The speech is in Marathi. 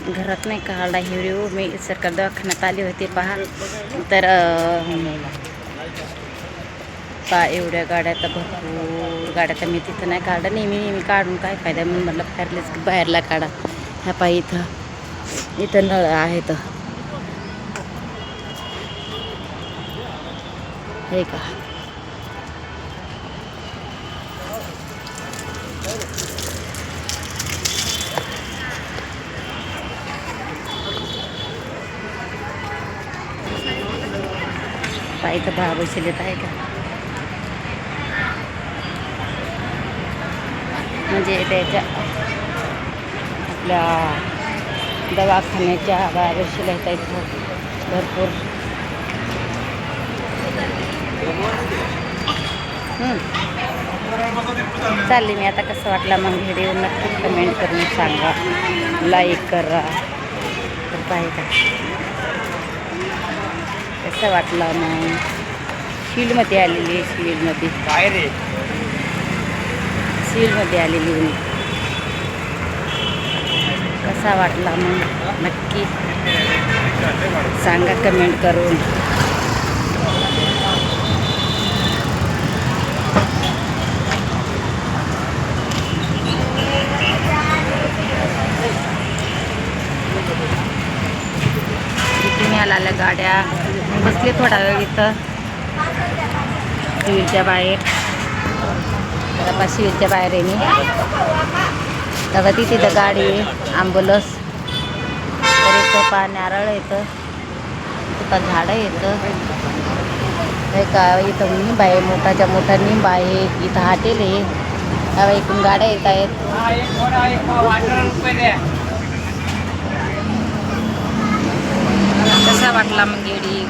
घरात नाही काढला व्हिडिओ. मी सरकार दवाखान्यात आली होती पहा. तर पहा एवढ्या गाड्या, तर भरपूर गाड्या. तर मी तिथं नाही काढलं. नेहमी काढून काय फायदा म्हणून म्हटलं बाहेरलेच बाहेरला काढा. ह्या पहा इथं नळ आहेत हे का. इथं भाव बसलेत आहे का, म्हणजे त्याच्या आपल्या दवाखान्याच्या बाहेर बसलेत इथं भरपूर. चालली मी आता. कसं वाटला मग व्हिडिओ नक्की कमेंट करून सांगा, लाईक करा. तर पाहिजे का कसं वाटलं मग. फील्डमध्ये आलेली आहे, फील्डमध्ये आलेली मी. कसा वाटला मग नक्की सांगा कमेंट करून. आल्या गाड्या बसले थोडा वेळ इथं सिव्हिलच्या बाहेर. आता सिव्हिलच्या बाहेर आहे मी. तेव्हा तिथं गाडी आहे ॲम्ब्युलन्स. तर इथं पहा नारळ येतं, इथं झाडं येतं हे का. इथं निंब आहे, मोठाच्या मोठा निंब आहे. इथं हॉटेल आहे. तेव्हा इकडून गाड्या येत आहेत. कसा वाटला मग व्हिडिओ